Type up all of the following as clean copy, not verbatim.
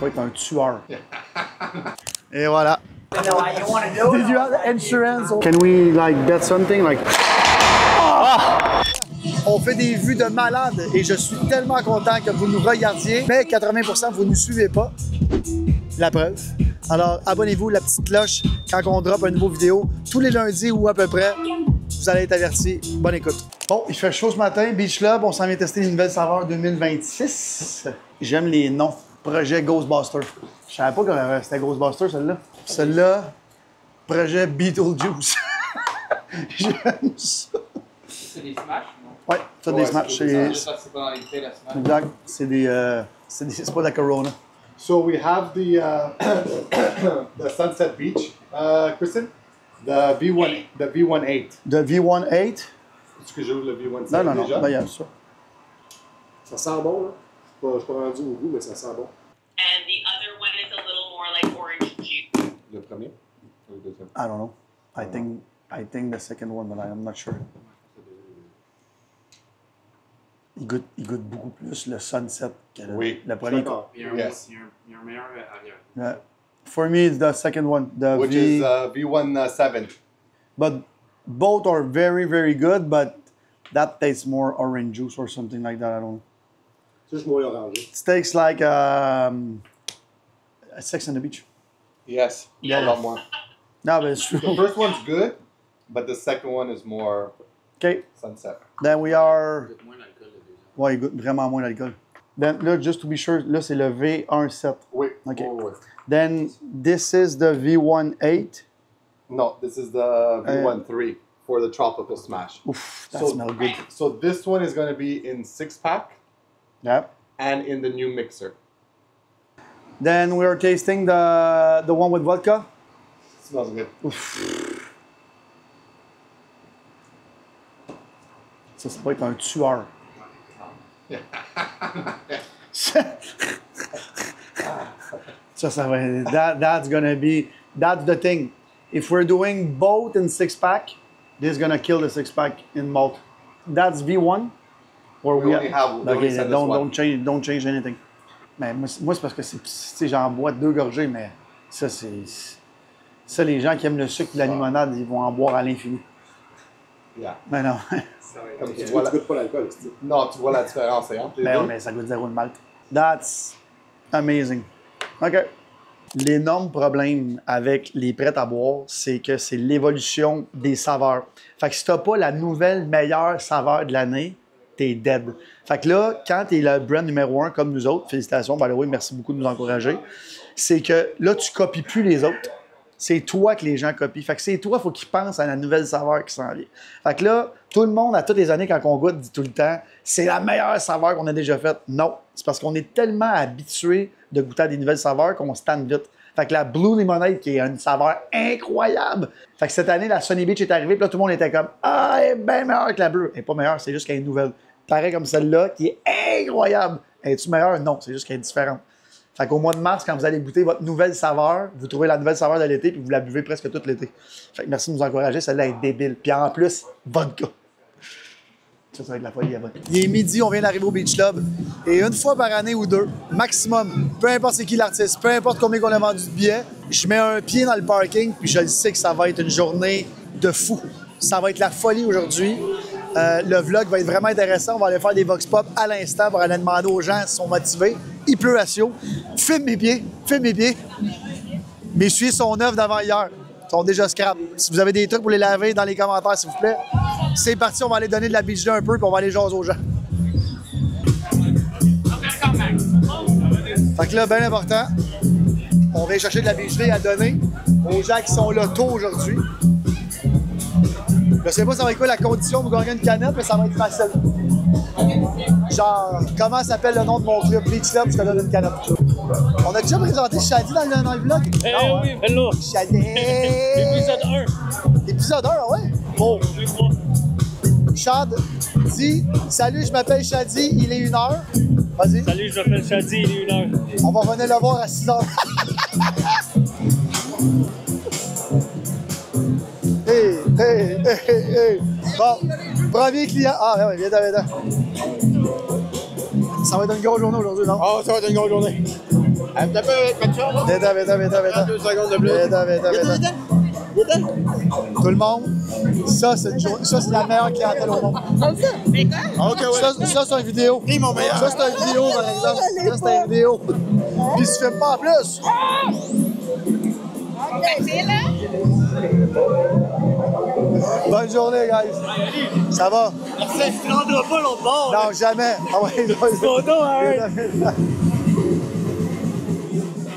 va être un tueur. Et voilà. Did you have insurance? Can we like bet something like? On fait des vues de malade et je suis tellement content que vous nous regardiez, mais 80% vous ne nous suivez pas. La preuve. Alors, abonnez-vous, la petite cloche, quand on drop une nouvelle vidéo, tous les lundis ou à peu près, vous allez être avertis. Bonne écoute. Bon, il fait chaud ce matin, Beach Club, on s'en vient tester une nouvelle saveur 2026. J'aime les noms. Projet Ghostbuster. Je savais pas que c'était Ghostbuster, celle-là. Celle-là, projet Beetlejuice. J'aime ça. C'est des smash, non? Ouais, c'est des smash. C'est pas dans les faits, la smash. Exact. C'est pas de la Corona. So we have the the Sunset Beach, Kristen, the V18. De V18. Est-ce que j'ouvre le V17 Non, déjà? Ben, il y a ça. Ça sent bon, là. Je suis pas rendu au goût, mais ça sent bon. And the other one is a little more like orange juice. Le premier ou le deuxième? I don't know. I think the second one, but I'm not sure. Il goûte beaucoup plus le Sunset que le premier. Il y a un meilleur arrière. Yeah. For me, it's the second one. The Which is V17. But both are very, very good, but that tastes more orange juice or something like that. I don't know. C'est juste moins orangé. It tastes like a Sex on the Beach. Yes, Yeah. a lot more. No, but it's true. The first one's good, but the second one is more Okay, Sunset. then we are... Peut-être moins d'alcool, le deuxième. Ouais, il goûte vraiment moins d'alcool. Then, là, just to be sure, là, c'est le V17. Oui. Okay. Oui. Then, this is the V18. No, this is the V13 for the tropical smash. Oof, that smells good. So this one is going to be in 6-pack Yeah. and in the new mixer. Then we are tasting the one with vodka. Smells good. Ça va être un tueur. Ça va être... That's the thing. If we're doing both in 6-pack, this is gonna kill the 6-pack in malt. That's V1. Or We only okay, send this don't one. change anything. Mais moi c'est parce que c'est j'en bois 2 gorgées, mais ça c'est... Ça, les gens qui aiment le sucre et la limonade, ils vont en boire à l'infini. Yeah. Mais non. Comme tu goûtes pas l'alcool. Non, tu vois la différence entre les Mais, deux. mais ça goûte zéro de malt. That's amazing. OK. L'énorme problème avec les prêts à boire, c'est que c'est l'évolution des saveurs. Fait que si t'as pas la nouvelle meilleure saveur de l'année, t'es dead. Fait que là, quand t'es le brand numéro 1 comme nous autres, félicitations, by the way, merci beaucoup de nous encourager, c'est que là, tu copies plus les autres. C'est toi que les gens copient. Fait que c'est toi, il faut qu'ils pensent à la nouvelle saveur qui s'en vient. Fait que là, tout le monde, à toutes les années, quand on goûte, dit tout le temps, c'est la meilleure saveur qu'on a déjà faite. Non, c'est parce qu'on est tellement habitué de goûter à des nouvelles saveurs qu'on se tanne vite. Fait que la Blue Lemonade, qui est une saveur incroyable. Fait que cette année, la Sunny Beach est arrivée, puis là, tout le monde était comme « Ah, elle est bien meilleure que la bleue. » Elle n'est pas meilleure, c'est juste qu'elle est nouvelle. Pareil comme celle-là, qui est incroyable. Es-tu meilleure? Non, c'est juste qu'elle est différente. Fait qu'au mois de mars, quand vous allez goûter votre nouvelle saveur, vous trouvez la nouvelle saveur de l'été, puis vous la buvez presque tout l'été. Fait que merci de nous encourager, celle-là est débile. Puis en plus, vodka. Ça va être la folie à vodka. Il est midi, on vient d'arriver au Beach Club. Et une fois par année ou deux, maximum, peu importe c'est qui l'artiste, peu importe combien on a vendu de billets, je mets un pied dans le parking, puis je le sais que ça va être une journée de fou. Ça va être la folie aujourd'hui. Le vlog va être vraiment intéressant. On va aller faire des vox pop à l'instant pour aller demander aux gens s'ils sont motivés. Il pleut à Sio. Filme mes pieds. Filme mes pieds. Mes souliers sont neufs d'avant hier. Ils sont déjà scrap. Si vous avez des trucs pour les laver dans les commentaires, s'il vous plaît. C'est parti, on va aller donner de la Beach Day un peu puis on va aller jaser aux gens. Fait que là, bien important, on vient chercher de la Beach Day à donner aux gens qui sont là tôt aujourd'hui. Je sais pas ça va être quoi la condition pour gagner une canette, mais ça va être facile. Genre, comment s'appelle le nom de mon club Beach Club, je te donne une canette. On a déjà présenté Shadi dans le vlog? Eh oui, hello! Shadi! Épisode 1. Épisode 1, ouais? Bon. 2, 3. Chad dit « Salut, je m'appelle Shadi, il est 1h. » Vas-y. Salut, je m'appelle Shadi, il est 1h. On va venir le voir à 6h. Hey. Bon, premier client. Ah, ouais, viens. Ça va être une grosse journée aujourd'hui, non? Ah, ça va être une grosse journée. Un petit peu, pas de chance. Viens-t'en. 2 secondes de plus. Viens-t'en. Tout le monde, ça, c'est la meilleure clientèle au monde. Mais quoi? Ok, ouais. Ça, c'est une vidéo. Lui, mon meilleur. Ça, c'est une vidéo, par exemple. Ça, c'est une vidéo. Puis, il se fait pas en plus. C'est là? Bonne journée, guys. Ça va? Tu rendras pas l'autre bord. Non, jamais. Ah ouais, Ton dos, arrête.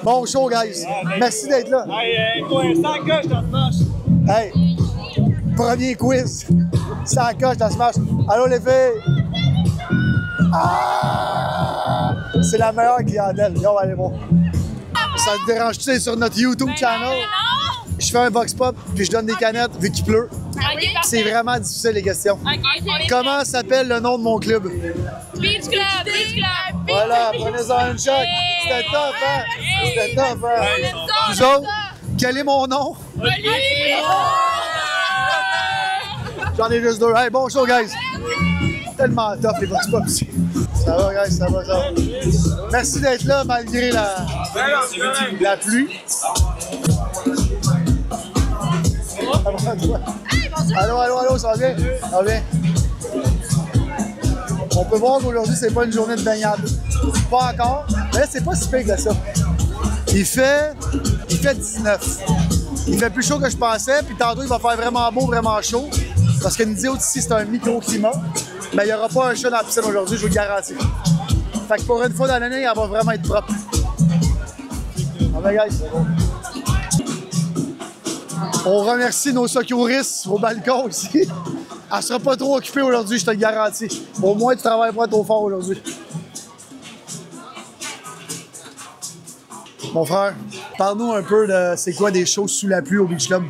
Bon show, guys. Merci d'être là. Hey, pour l'instant, coche dans ce match. Hey, premier quiz. Ça coche dans ce match. Allô, les filles? Ah! C'est la meilleure clientèle. Yo, allez voir. Ça te dérange-tu, c'est sur notre YouTube channel? Je fais un box pop, puis je donne des canettes vu qu'il pleut. C'est vraiment difficile, les questions. Comment s'appelle le nom de mon club? Beach Club, Beach Club. Voilà, prenez-en une choc. C'était top, hein? C'était top, hein? Vous autres, quel est mon nom? J'en ai juste 2. Hey, bon show, guys. Tellement top, les box pop ici. Ça va, guys, ça va. Merci d'être là, malgré la pluie. Allô, ça va bien? Ça va bien? On peut voir qu'aujourd'hui, c'est pas une journée de baignade. Pas encore, mais là, c'est pas si pire que ça. Il fait 19. Il fait plus chaud que je pensais, puis tantôt, il va faire vraiment beau, vraiment chaud. Parce que Nidio, ici, c'est un microclimat. Mais il n'y aura pas un chat dans la piscine aujourd'hui, je vous le garantis. Fait que pour une fois dans l'année, elle va vraiment être propre. Ah ben, guys, c'est bon. On remercie nos secouristes au balcon ici. Elle sera pas trop occupée aujourd'hui, je te le garantis. Au moins, tu travailles pas trop fort aujourd'hui. Mon frère, parle-nous un peu de c'est quoi des shows sous la pluie au Beach Club.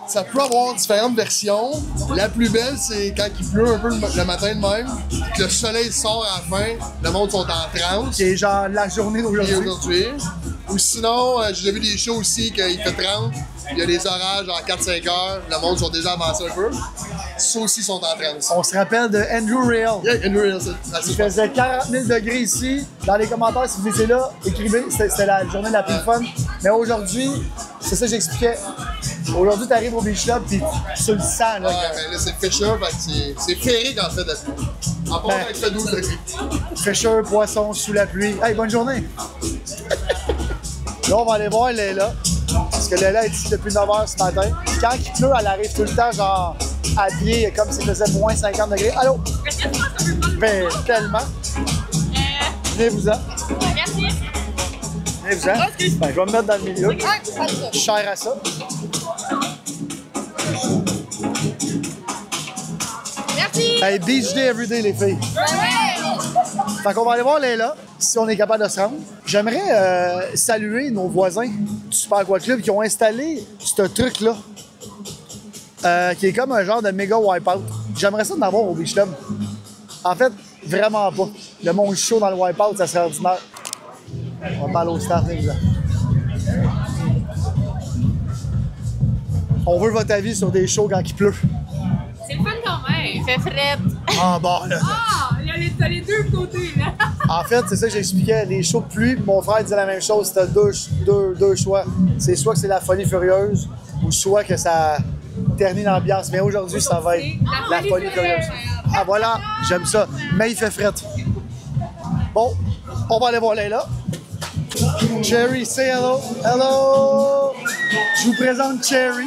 Ça peut avoir différentes versions. La plus belle, c'est quand il pleut un peu le matin de même, que le soleil sort à la fin, le monde sont en transe. Qui est genre la journée d'aujourd'hui. Ou sinon, j'ai vu des shows aussi qu'il fait 30, il y a des orages en 4-5 heures, le monde sont déjà avancés un peu. Ceux aussi sont en transe. On se rappelle de Andrew Real. Yeah, Andrew Real, Il faisait 40 000 degrés ici. Dans les commentaires, si vous étiez là, écrivez, c'était la journée la plus fun. Mais aujourd'hui, c'est ça que j'expliquais. Aujourd'hui, tu arrives au Beach Club puis tu le sens. Là, ouais, mais là, c'est Fisher, c'est féerique en fait la pluie. En part avec fait 12 degrés. Fisher, poisson, sous la pluie. Hey, bonne journée! Là, on va aller voir Léla. Parce que Léla est ici depuis 9h ce matin. Quand il pleut, elle arrive tout le temps, genre, habillée comme s'il faisait moins 50 degrés. Allô? Ben, tellement. Venez-vous-en. Merci. Venez-vous-en. Ben, je vais me mettre dans le milieu. Je suis cher à ça. Merci. Hey, beach day everyday, les filles. Fait qu'on va aller voir Léla, si on est capable de se rendre. J'aimerais saluer nos voisins du Super Aqua Club qui ont installé ce truc-là, qui est comme un genre de méga wipeout. J'aimerais ça d'en avoir au Beach Club. En fait, vraiment pas. Le monde chaud dans le wipeout, ça serait ordinaire. On va parler au staff, les gars. On veut votre avis sur des shows quand il pleut. C'est le fun quand même. Il fait fret. Ah bon, là. Ah, t'as les deux côtés, là. En fait, c'est ça que j'expliquais. Les shows de pluie, mon frère disait la même chose. C'était deux choix. C'est soit que c'est la folie furieuse ou soit que ça ternit l'ambiance. Mais aujourd'hui, ça va être la folie furieuse. Ah voilà, j'aime ça. Mais il fait fret. Bon, on va aller voir Léla. Cherry, say hello. Hello! Je vous présente Cherry.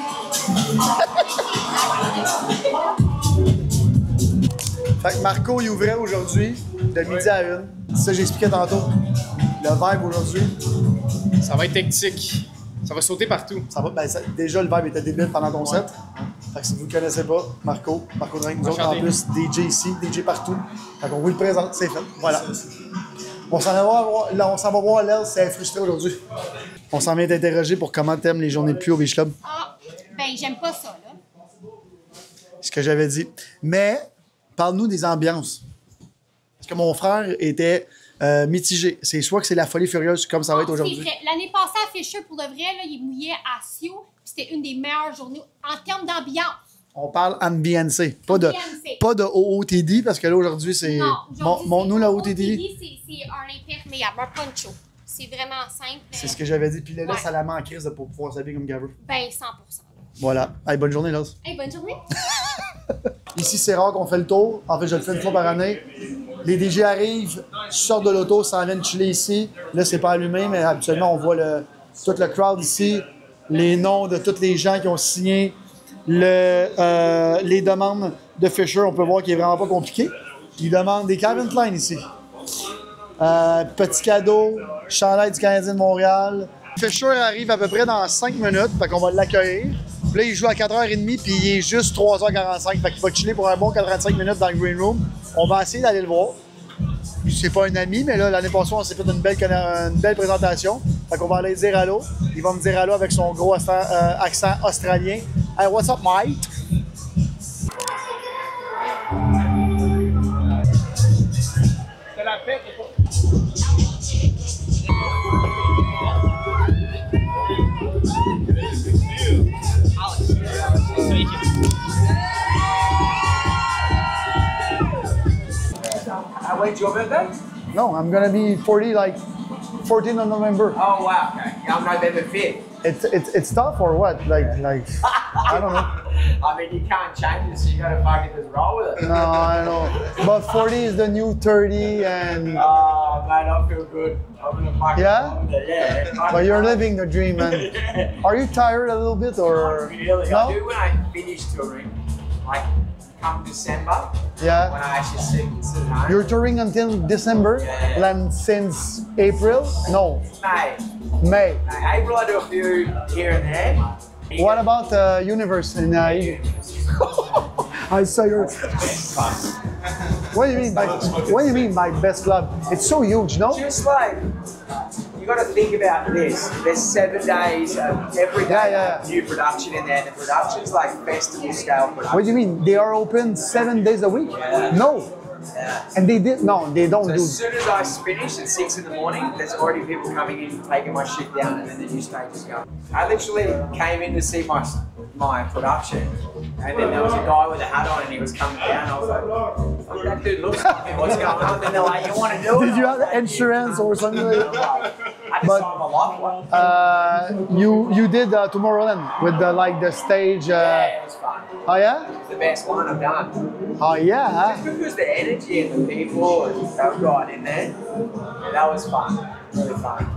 Fait que Marco, il ouvrait aujourd'hui, de midi à 1. C'est ça que j'expliquais tantôt. Le vibe aujourd'hui, Ça va être hectique. Ça va sauter partout. ça va. Déjà, le vibe était débile pendant ton set. Fait que si vous ne le connaissez pas, Marco Drink, nous autres, en plus, DJ ici, DJ partout. Fait qu'on vous le présente, c'est fait. Voilà. On s'en va voir Lel, si elle est frustrée aujourd'hui. On s'en vient t'interroger pour comment t'aimes les journées de pluie au Beach Club. Ah, ben j'aime pas ça, là. Ce que j'avais dit. Mais, parle-nous des ambiances. Parce que mon frère était mitigé. C'est soit que c'est la folie furieuse comme ça va être aujourd'hui. L'année passée à Fisher, pour de vrai, là, il mouillait à Sio. C'était une des meilleures journées en termes d'ambiance. On parle ambiance, pas de OOTD, parce que là, aujourd'hui, c'est... Non, aujourd'hui, Montre-nous la OOTD, OOTD. c'est un imperméable, un poncho. C'est vraiment simple. C'est ce que j'avais dit. Puis là, ça la manque de pour pouvoir s'habiller comme Gaver. Ben, 100%. Voilà. Hey, bonne journée, Laz. Hey, bonne journée. Ici, c'est rare qu'on fait le tour. En fait, je le fais une fois par année. Les DJ arrivent, sortent de l'auto, s'en viennent chiller ici. Là, c'est pas allumé, mais habituellement, on voit tout le crowd ici, les noms de tous les gens qui ont signé les demandes de Fisher. On peut voir qu'il est vraiment pas compliqué. Ils demandent des Calvin Klein ici. Petit cadeau, chandail du Canadien de Montréal. Fisher arrive à peu près dans 5 minutes, fait qu'on va l'accueillir. Puis là, il joue à 4h30, puis il est juste 3h45. Fait qu'il va chiller pour un bon 45 minutes dans le green room. On va essayer d'aller le voir. C'est pas un ami, mais là, l'année passée, on s'est fait une belle présentation. Fait qu'on va aller dire allô. Il va me dire allô avec son gros accent australien. Hey, what's up, mate? C'est la fête. When's your birthday? No, I'm gonna be 40, like 14th of November. Oh wow, okay. I'm November 5th. It's tough or what? Like I don't know. I mean, you can't change it, so you gotta fucking just roll with it. No, I know. But 40 is the new 30 and... Oh, mate, I feel good. I'm gonna fucking Yeah? roll with it. Yeah. But you're living the dream, man. Are you tired a little bit or... Really? No? I do when I finish touring. Like, come December, when Yeah. I actually sit at home. You're touring until December? Yeah. And since April? No, May. April I do a few here and there. What about Universe? In, I saw your... What do you mean by best club? It's so huge, no? Just like, you got to think about this. There's 7 days of every day Yeah. new production in there. The production's like festival scale production. What do you mean? They are open 7 days a week? Yeah. No. Yeah. And they did... No, they don't So do... as soon as I finish at 6 in the morning, there's already people coming in, taking my shit down, and then the new stage is going. I literally came in to see my production, and then there was a guy with a hat on, and he was coming down. I was like, "Fuck, that dude looks like him. What's going on?" And then they're like, "You want to do it?" Did you have insurance or something like that? I just saw my life. You did Tomorrowland with the stage. Yeah, it was fun. Oh yeah? It's the best one I've done. Oh yeah. Just because the energy and the people and that we got in there, yeah, that was fun. Really fun.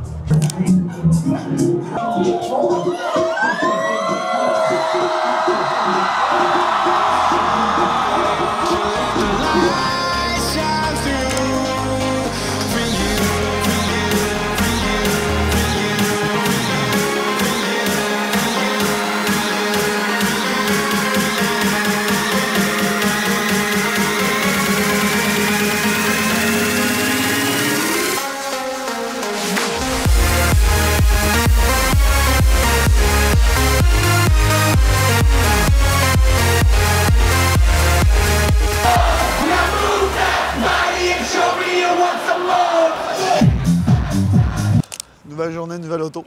Nouvelle journée, nouvelle auto.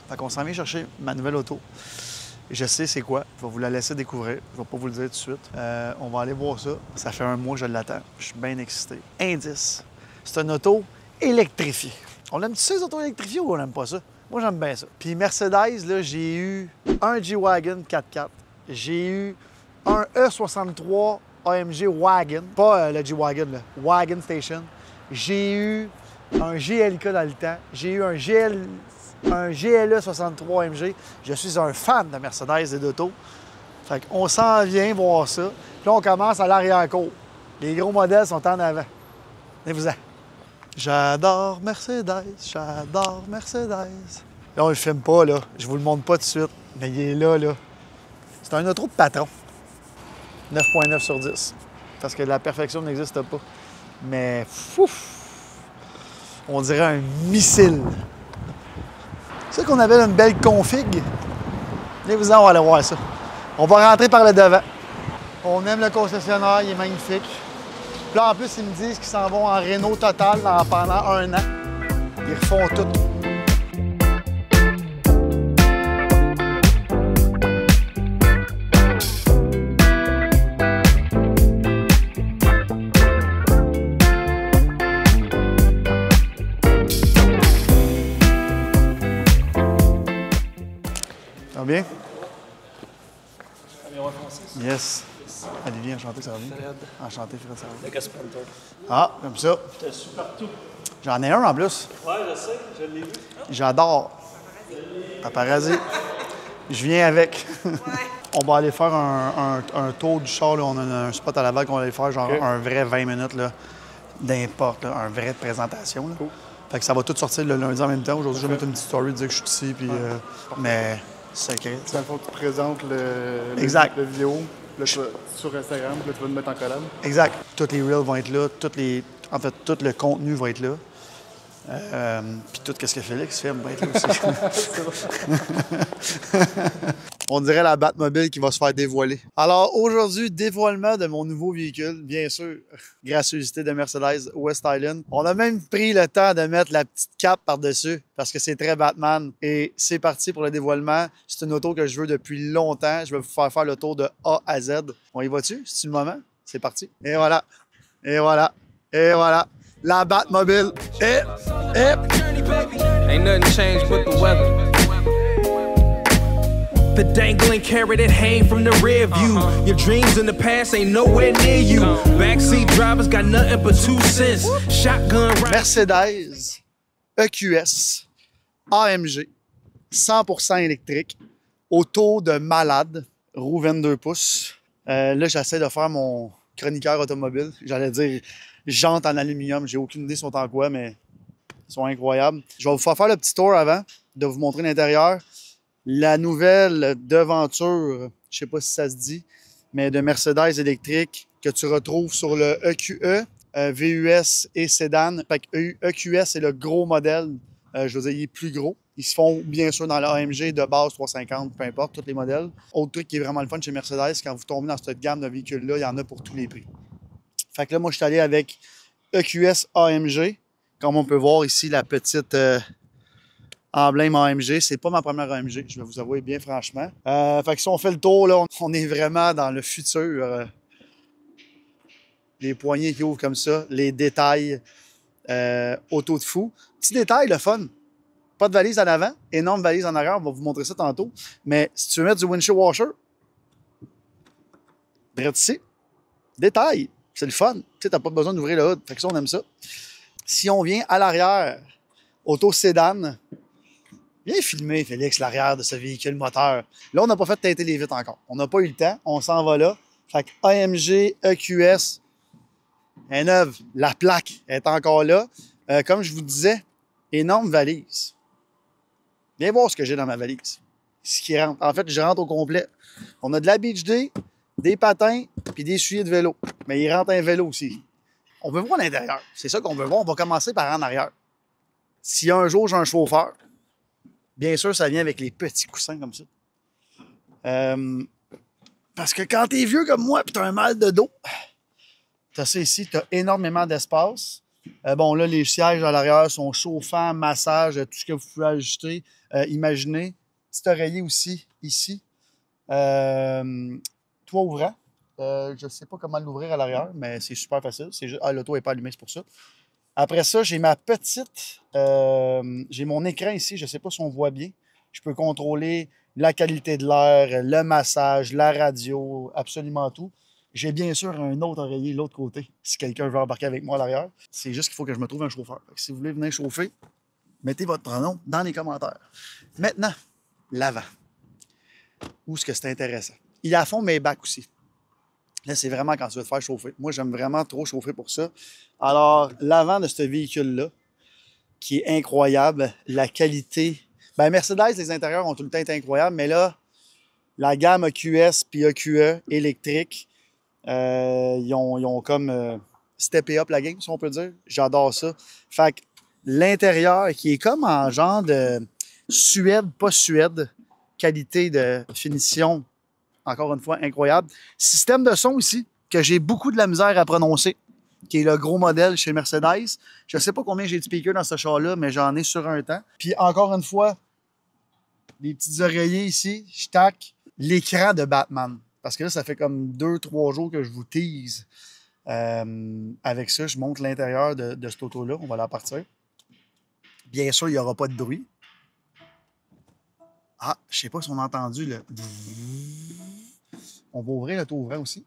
Fait qu'on s'en vient chercher ma nouvelle auto. Je sais c'est quoi. Je vais vous la laisser découvrir. Je vais pas vous le dire tout de suite. On va aller voir ça. Ça fait un mois que je l'attends. Je suis bien excité. Indice. C'est une auto électrifiée. On aime-tu ça, les autos électrifiées ou on n'aime pas ça? Moi, j'aime bien ça. Puis Mercedes, là, j'ai eu un G-Wagon 4x4. J'ai eu un E63 AMG Wagon. Pas le G-Wagon, là. Wagon Station. J'ai eu un GLK dans le temps. J'ai eu un GLE 63 AMG. Je suis un fan de Mercedes et d'auto. Fait qu'on s'en vient voir ça. Puis là, on commence à l'arrière-cour. Les gros modèles sont en avant. Venez-vous-en. J'adore Mercedes, j'adore Mercedes. Là, on le filme pas, là. Je vous le montre pas tout de suite. Mais il est là, là. C'est un auto de patron. 9.9 sur 10. Parce que la perfection n'existe pas. Mais, fouf! On dirait un missile. C'est qu'on avait une belle config. Venez-vous-en, on va aller voir ça. On va rentrer par le devant. On aime le concessionnaire, il est magnifique. Puis là, en plus, ils me disent qu'ils s'en vont en réno total pendant 1 an. Ils refont tout. Yes. Olivier, enchanté, ça va bien? Fred. Enchanté, Fred, ça va bien? Le gars Sprinter. Ah, comme ça. T'as su partout. J'en ai un en plus. Ouais, je sais, je l'ai vu. J'adore. Paparazzi. Je viens avec. On va aller faire un tour du char. Là. On a un spot à Laval qu'on va aller faire, genre un vrai 20 minutes d'importe, un vrai de présentation. Là. Cool. Fait que ça va tout sortir le lundi en même temps. Aujourd'hui, je vais mettre une petite story, dire que je suis ici, puis, mais secret. Dans le fond, tu présentes Exact. le vidéo là, sur Instagram, puis là, tu vas le mettre en collab. Exact. Tous les reels vont être là, en fait, tout le contenu va être là. Puis tout ce que Félix fait va être là aussi. On dirait la Batmobile qui va se faire dévoiler. Alors aujourd'hui, dévoilement de mon nouveau véhicule, bien sûr, gracieuseté de Mercedes West Island. On a même pris le temps de mettre la petite cape par-dessus parce que c'est très Batman. Et c'est parti pour le dévoilement. C'est une auto que je veux depuis longtemps. Je vais vous faire le tour de A à Z. On y va-tu? C'est le moment? C'est parti. Et voilà. Et voilà. Et voilà. La Batmobile. Et... Ain't nothing changed but the weather. The dangling carrot that hang from the rear view. Your dreams in the past ain't nowhere near you. Backseat drivers got nothing but 2 cents. Shotgun Mercedes EQS AMG 100% électrique. Auto de malade. Roue 22 pouces. Là, j'essaie de faire mon chroniqueur automobile. J'allais dire jantes en aluminium. J'ai aucune idée sont en quoi, mais ils sont incroyables. Je vais vous faire le petit tour avant de vous montrer l'intérieur. La nouvelle devanture, je ne sais pas si ça se dit, mais de Mercedes électrique que tu retrouves sur le EQE, VUS et Sedan. Fait que EQS, c'est le gros modèle. Je veux dire, il est plus gros. Ils se font bien sûr dans l'AMG de base 350, peu importe, tous les modèles. Autre truc qui est vraiment le fun chez Mercedes, quand vous tombez dans cette gamme de véhicules-là, il y en a pour tous les prix. Fait que là, moi, je suis allé avec EQS AMG. Comme on peut voir ici, la petite emblème AMG. C'est pas ma première AMG, je vais vous avouer bien franchement. Fait que si on fait le tour, là, on est vraiment dans le futur. Les poignées qui ouvrent comme ça, les détails auto de fou. Petit détail, le fun. Pas de valise en avant, énorme valise en arrière, on va vous montrer ça tantôt. Mais si tu veux mettre du windshield washer, direct ici, détail, c'est le fun. Tu sais, t'as pas besoin d'ouvrir le hood, fait que ça, on aime ça. Si on vient à l'arrière, auto sédan, viens filmer, Félix, l'arrière de ce véhicule moteur. Là, on n'a pas fait teinter les vitres encore. On n'a pas eu le temps, on s'en va là. Fait que AMG, EQS, est neuve. La plaque est encore là. Comme je vous disais, énorme valise. Viens voir ce que j'ai dans ma valise. Ce qui rentre. En fait, je rentre au complet. On a de la Beach Day, des patins, puis des souliers de vélo. Mais il rentre un vélo aussi. On veut voir l'intérieur. C'est ça qu'on veut voir. On va commencer par en arrière. Si un jour j'ai un chauffeur, bien sûr, ça vient avec les petits coussins comme ça. Parce que quand t'es vieux comme moi et t'as un mal de dos, t'as ça ici, t'as énormément d'espace. Bon, là, les sièges à l'arrière sont chauffants, massage, tout ce que vous pouvez ajuster. Imaginez. Petit oreiller aussi, ici. Toit ouvrant. Je ne sais pas comment l'ouvrir à l'arrière, mais c'est super facile. C'est juste... Ah, l'auto n'est pas allumée, c'est pour ça. Après ça, j'ai ma petite... j'ai mon écran ici, je ne sais pas si on voit bien. Je peux contrôler la qualité de l'air, le massage, la radio, absolument tout. J'ai bien sûr un autre oreiller de l'autre côté, si quelqu'un veut embarquer avec moi à l'arrière. C'est juste qu'il faut que je me trouve un chauffeur. Si vous voulez venir chauffer, mettez votre pronom dans les commentaires. Maintenant, l'avant. Où est-ce que c'est intéressant? Il y a à fond mes bacs aussi. Là, c'est vraiment quand tu veux te faire chauffer. Moi, j'aime vraiment trop chauffer pour ça. Alors, l'avant de ce véhicule-là, qui est incroyable, la qualité. Bien, Mercedes, les intérieurs ont tout le temps été incroyables, mais là, la gamme EQS puis EQE électrique, ils ont comme steppé up la game, si on peut dire. J'adore ça. Fait que l'intérieur, qui est comme en genre de Suède, pas Suède, qualité de finition, encore une fois, incroyable. Système de son ici, que j'ai beaucoup de la misère à prononcer, qui est le gros modèle chez Mercedes. Je ne sais pas combien j'ai de speakers dans ce char-là, mais j'en ai sur un temps. Puis encore une fois, les petits oreillers ici, je tac l'écran de Batman. Parce que là, ça fait comme 2-3 jours que je vous tease. Avec ça, je montre l'intérieur de cette auto-là. On va la partir. Bien sûr, il n'y aura pas de bruit. Ah, je ne sais pas si on a entendu le... On va ouvrir l'auto-ouvrant aussi.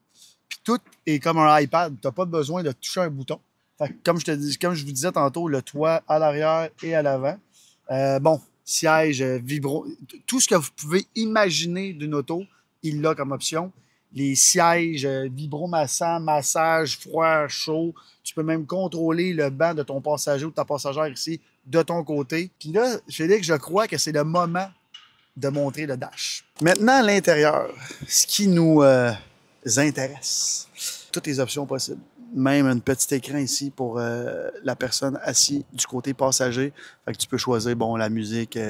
Puis tout est comme un iPad. Tu n'as pas besoin de toucher un bouton. Fait que comme je vous disais tantôt, le toit à l'arrière et à l'avant. Bon, siège, vibro, tout ce que vous pouvez imaginer d'une auto, il l'a comme option. Les sièges, vibromassants, massage, froid, chaud. Tu peux même contrôler le banc de ton passager ou de ta passagère ici de ton côté. Puis là, Félix, je crois que c'est le moment de montrer le dash. Maintenant, à l'intérieur, ce qui nous intéresse, toutes les options possibles. Même un petit écran ici pour la personne assise du côté passager. Fait que tu peux choisir, bon, la musique, où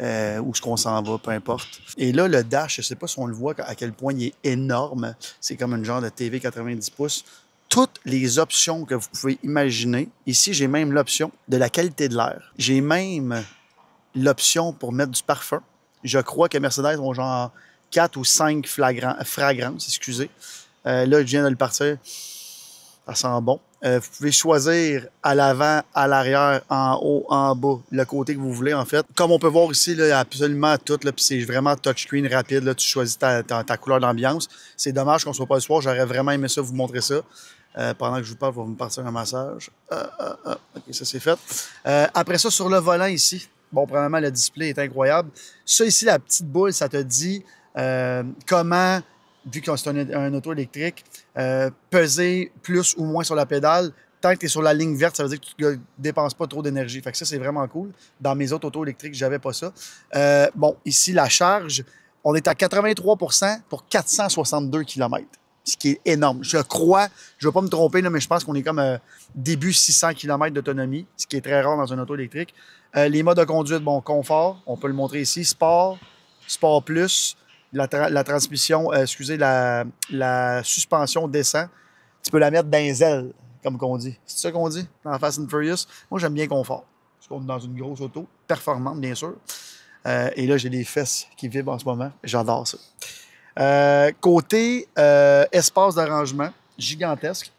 est-ce qu'on s'en va, peu importe. Et là, le dash, je ne sais pas si on le voit à quel point il est énorme. C'est comme une genre de TV 90 pouces. Toutes les options que vous pouvez imaginer. Ici, j'ai même l'option de la qualité de l'air. J'ai même l'option pour mettre du parfum. Je crois que Mercedes ont genre 4 ou 5 fragrances, excusez. Là, je viens de le partir. Ça sent bon. Vous pouvez choisir à l'avant, à l'arrière, en haut, en bas, le côté que vous voulez, en fait. Comme on peut voir ici, là, absolument tout, puis c'est vraiment touchscreen rapide. Là, tu choisis ta couleur d'ambiance. C'est dommage qu'on ne soit pas le soir. J'aurais vraiment aimé ça, vous montrer ça. Pendant que je vous parle, vous me partir un massage. OK, ça, c'est fait. Après ça, sur le volant ici, bon, premièrement, le display est incroyable. Ça, ici, la petite boule, ça te dit comment... vu que c'est un auto électrique, peser plus ou moins sur la pédale. Tant que tu es sur la ligne verte, ça veut dire que tu ne dépenses pas trop d'énergie. Fait que ça, c'est vraiment cool. Dans mes autres autos électriques, je n'avais pas ça. Bon, ici, la charge, on est à 83 % pour 462 km, ce qui est énorme. Je crois, je ne vais pas me tromper, là, mais je pense qu'on est comme début 600 km d'autonomie, ce qui est très rare dans un auto électrique. Les modes de conduite, bon, confort, on peut le montrer ici. Sport, Sport Plus. La transmission, excusez, la suspension descend. Tu peux la mettre dans les ailes, comme qu'on dit. C'est ça qu'on dit dans Fast and Furious? Moi, j'aime bien confort. Parce qu'on est dans une grosse auto, performante, bien sûr. Et là, j'ai des fesses qui vibrent en ce moment. J'adore ça. Côté espace d'arrangement, gigantesque.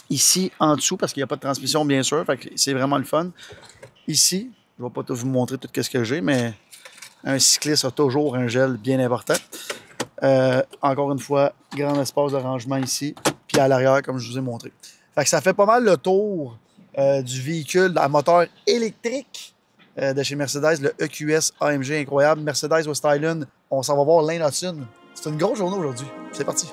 Ici, en dessous, parce qu'il n'y a pas de transmission, bien sûr. Fait que c'est vraiment le fun. Ici, je ne vais pas tout vous montrer tout ce que j'ai, mais... Un cycliste a toujours un gel bien important. Encore une fois, grand espace de rangement ici, puis à l'arrière, comme je vous ai montré. Fait que ça fait pas mal le tour du véhicule à moteur électrique de chez Mercedes, le EQS AMG incroyable. Mercedes West Island, on s'en va voir l'un là-dessus. C'est une grosse journée aujourd'hui. C'est parti.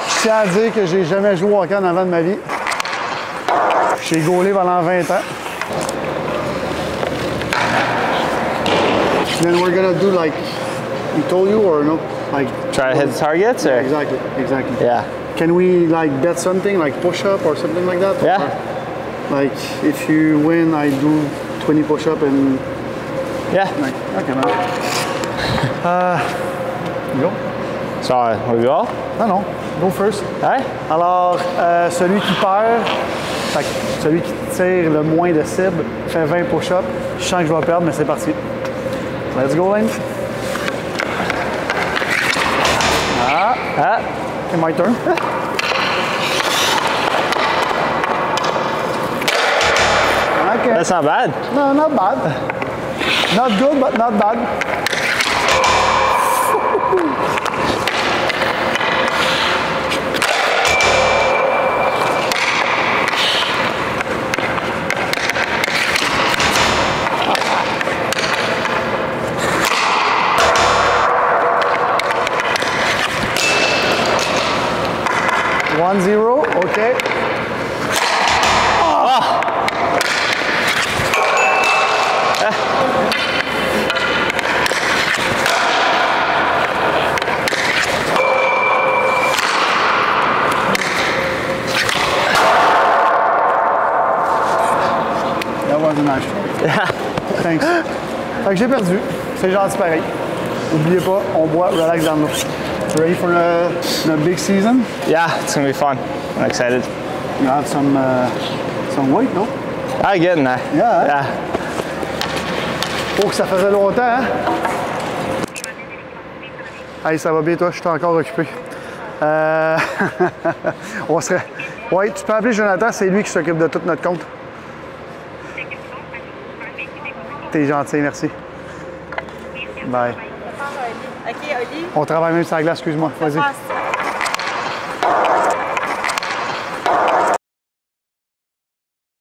Je tiens à dire que j'ai jamais joué au hockey en avant de ma vie. J'ai gaulé pendant 20 ans. Then we're gonna do like he told you or no? Like try to hit the targets or? Exactly. Yeah. Can we like bet something like push up or something like that? Yeah. Or, like if you win, I do 20 push up and yeah. Like, okay, man. Go. So we go? Non. Go first. Ouais. Alors, celui qui perd, fait que celui qui tire le moins de cible, fait 20 push-ups. Je sens que je vais perdre, mais c'est parti. Let's go, Lane. Okay, my turn. Okay. That's not bad. No, not bad. Not good, but not bad. One, zero, okay. was a nice try. Yeah. Thanks. Fait que j'ai perdu. C'est gentil pareil. N'oubliez pas, on boit relax dans l'eau. Ready for the big season? Yeah, it's gonna be fun. I'm excited. You have some weight, no? I'm getting there. Yeah. Yeah. Oh, que ça faisait longtemps, hein? Hey, ça va bien, toi? Je suis encore occupé. On serait... Oui, tu peux appeler Jonathan, c'est lui qui s'occupe de tout notre compte. T'es gentil, merci. Bye. OK, Oli. On travaille même sur la glace, excuse-moi. Vas-y.